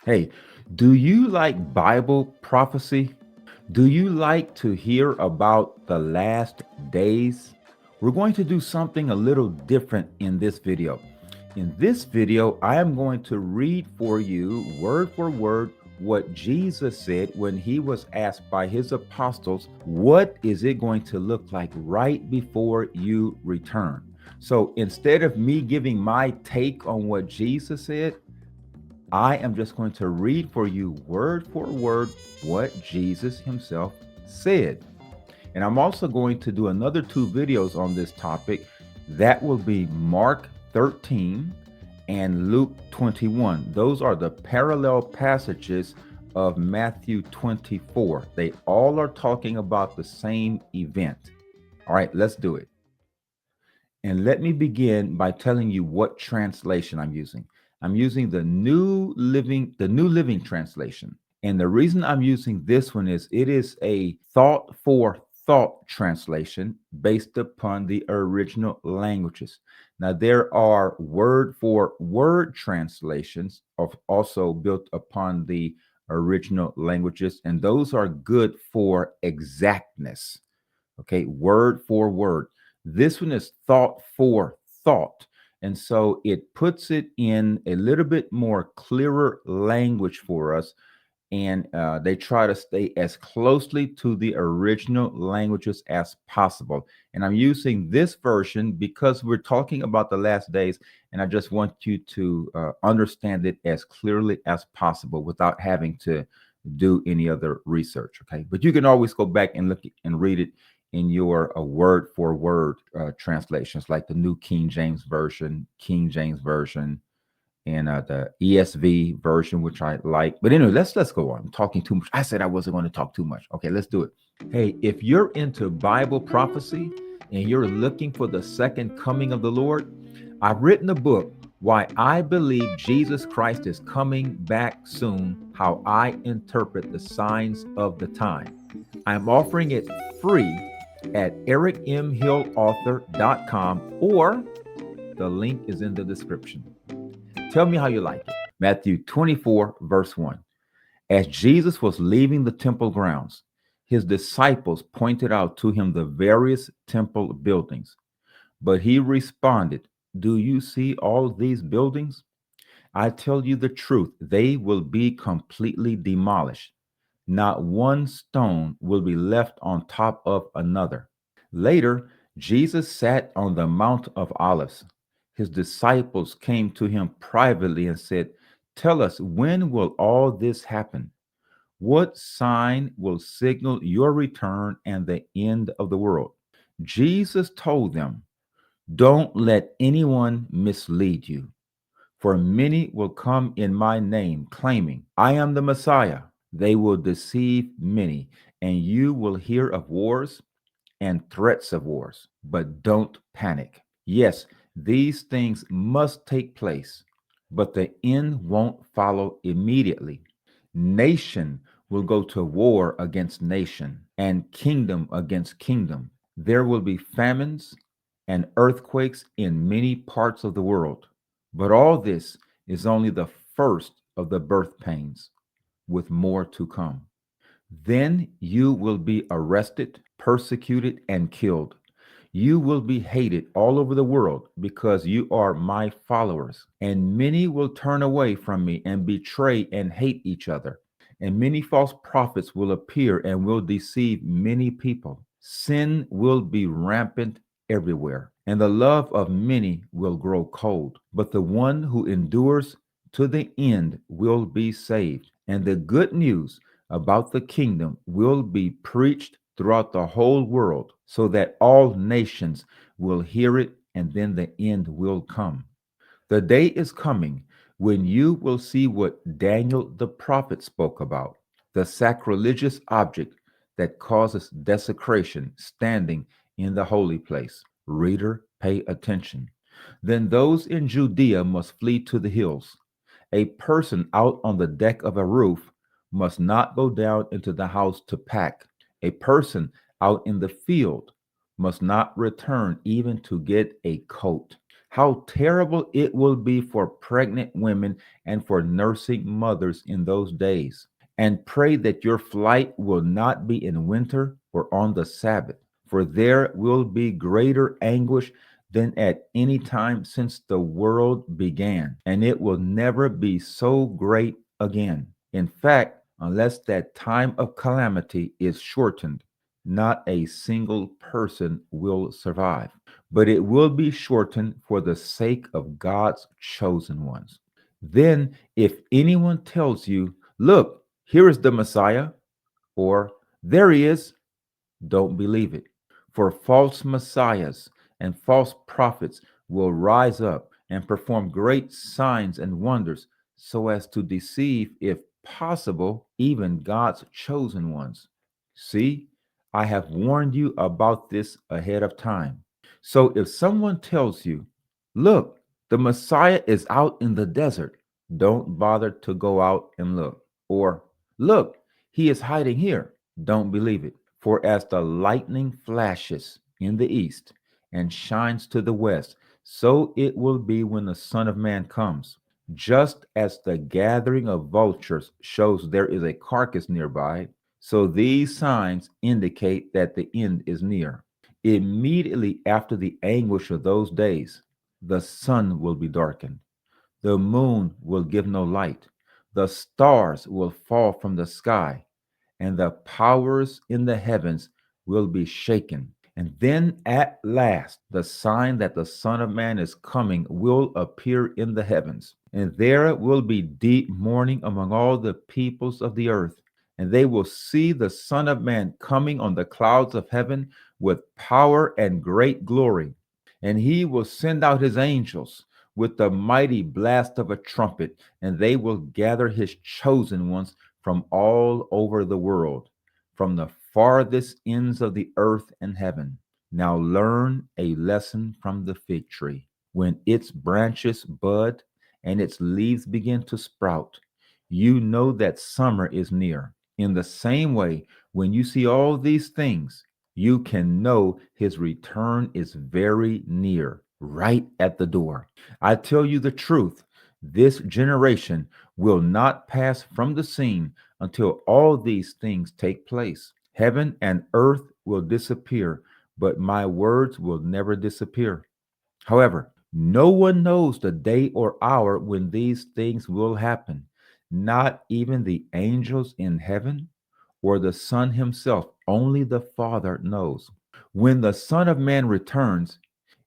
Hey, do you like Bible prophecy? Do you like to hear about the last days? We're going to do something a little different in this video. In this video, I am going to read for you word for word what Jesus said when he was asked by his apostles, what is it going to look like right before you return? So instead of me giving my take on what Jesus said, I am just going to read for you word for word what Jesus himself said. And I'm also going to do another two videos on this topic. That will be Mark 13 and Luke 21. Those are the parallel passages of Matthew 24. They all are talking about the same event. All right, let's do it. And let me begin by telling you what translation I'm using. I'm using the New Living Translation. And the reason I'm using this one is it is a thought for thought translation based upon the original languages. Now there are word for word translations of also built upon the original languages, and those are good for exactness. Okay, word for word. This one is thought for thought. And so it puts it in a little bit more clearer language for us. And they try to stay as closely to the original languages as possible. And I'm using this version because we're talking about the last days. And I just want you to understand it as clearly as possible without having to do any other research. Okay. But you can always go back and look and read it in your word for word translations, like the New King James Version, and the ESV version, which I like. But anyway, let's go on. I'm talking too much. I said I wasn't going to talk too much. Okay, let's do it. Hey, if you're into Bible prophecy and you're looking for the second coming of the Lord, I've written a book, Why I Believe Jesus Christ is Coming Back Soon, How I Interpret the Signs of the Time. I'm offering it free at ericmhillauthor.com, or the link is in the description. Tell me how you like it. Matthew 24, verse 1. As Jesus was leaving the temple grounds, his disciples pointed out to him the various temple buildings. But he responded, do you see all these buildings? I tell you the truth, they will be completely demolished. Not one stone will be left on top of another. Later, Jesus sat on the Mount of Olives. His disciples came to him privately and said, tell us, when will all this happen? What sign will signal your return and the end of the world? Jesus told them, don't let anyone mislead you, for many will come in my name, claiming, I am the Messiah. They will deceive many, and you will hear of wars and threats of wars, but don't panic. Yes, these things must take place, but the end won't follow immediately. Nation will go to war against nation, and kingdom against kingdom. There will be famines and earthquakes in many parts of the world. But all this is only the first of the birth pains, with more to come. Then you will be arrested, persecuted, and killed. You will be hated all over the world because you are my followers. And many will turn away from me and betray and hate each other. And many false prophets will appear and will deceive many people. Sin will be rampant everywhere, and the love of many will grow cold. But the one who endures to the end will be saved. And the good news about the kingdom will be preached throughout the whole world so that all nations will hear it, and then the end will come. The day is coming when you will see what Daniel the prophet spoke about, the sacrilegious object that causes desecration standing in the holy place. Reader, pay attention. Then those in Judea must flee to the hills. A person out on the deck of a roof must not go down into the house to pack. A person out in the field must not return even to get a coat. How terrible it will be for pregnant women and for nursing mothers in those days. And pray that your flight will not be in winter or on the Sabbath, for there will be greater anguish than at any time since the world began, and it will never be so great again. In fact, unless that time of calamity is shortened, not a single person will survive. But it will be shortened for the sake of God's chosen ones. Then, if anyone tells you, "Look, here is the Messiah," or "There he is," don't believe it. For false messiahs and false prophets will rise up and perform great signs and wonders so as to deceive, if possible, even God's chosen ones. See, I have warned you about this ahead of time. So if someone tells you, "Look, the Messiah is out in the desert," don't bother to go out and look. Or, "Look, he is hiding here," don't believe it. For as the lightning flashes in the east and shines to the west, so it will be when the Son of Man comes. Just as the gathering of vultures shows there is a carcass nearby, so these signs indicate that the end is near. Immediately after the anguish of those days, the sun will be darkened, the moon will give no light, the stars will fall from the sky, and the powers in the heavens will be shaken. And then at last, the sign that the Son of Man is coming will appear in the heavens. And there will be deep mourning among all the peoples of the earth. And they will see the Son of Man coming on the clouds of heaven with power and great glory. And he will send out his angels with the mighty blast of a trumpet, and they will gather his chosen ones from all over the world, from the farthest ends of the earth and heaven. Now learn a lesson from the fig tree. When its branches bud and its leaves begin to sprout, you know that summer is near. In the same way, when you see all these things, you can know his return is very near, right at the door. I tell you the truth, this generation will not pass from the scene until all these things take place. Heaven and earth will disappear, but my words will never disappear. However, no one knows the day or hour when these things will happen, not even the angels in heaven or the Son himself. Only the Father knows. When the Son of Man returns,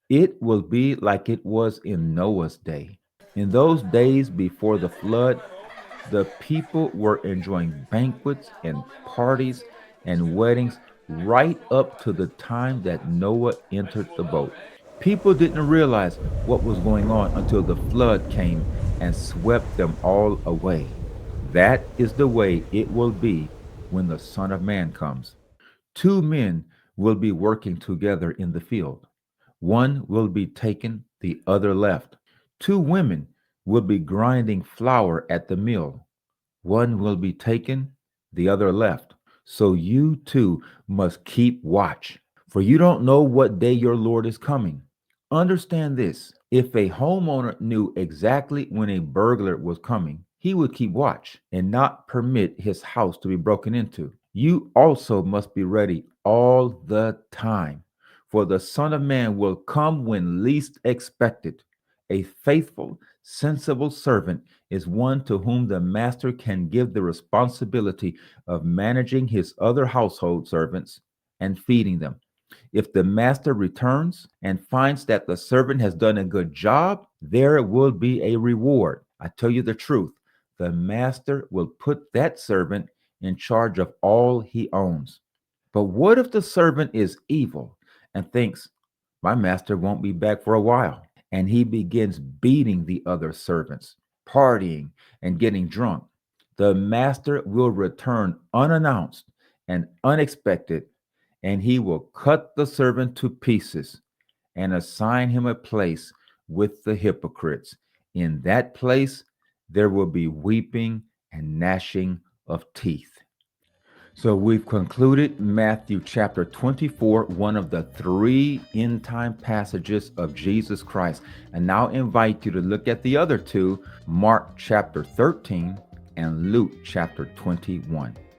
it will be like it was in Noah's day. In those days before the flood, the people were enjoying banquets and parties and weddings right up to the time that Noah entered the boat. People didn't realize what was going on until the flood came and swept them all away. That is the way it will be when the Son of Man comes. Two men will be working together in the field. One will be taken, the other left. Two women will be grinding flour at the mill. One will be taken, the other left. So you too must keep watch, for you don't know what day your Lord is coming. Understand this: if a homeowner knew exactly when a burglar was coming, he would keep watch and not permit his house to be broken into. You also must be ready all the time, for the Son of Man will come when least expected. A faithful, sensible servant is one to whom the master can give the responsibility of managing his other household servants and feeding them. If the master returns and finds that the servant has done a good job, there will be a reward. I tell you the truth, the master will put that servant in charge of all he owns. But what if the servant is evil and thinks, "My master won't be back for a while," and he begins beating the other servants, partying, and getting drunk? The master will return unannounced and unexpected, and he will cut the servant to pieces and assign him a place with the hypocrites. In that place, there will be weeping and gnashing of teeth. So we've concluded Matthew chapter 24, one of the three end time passages of Jesus Christ. And now invite you to look at the other two, Mark chapter 13 and Luke chapter 21.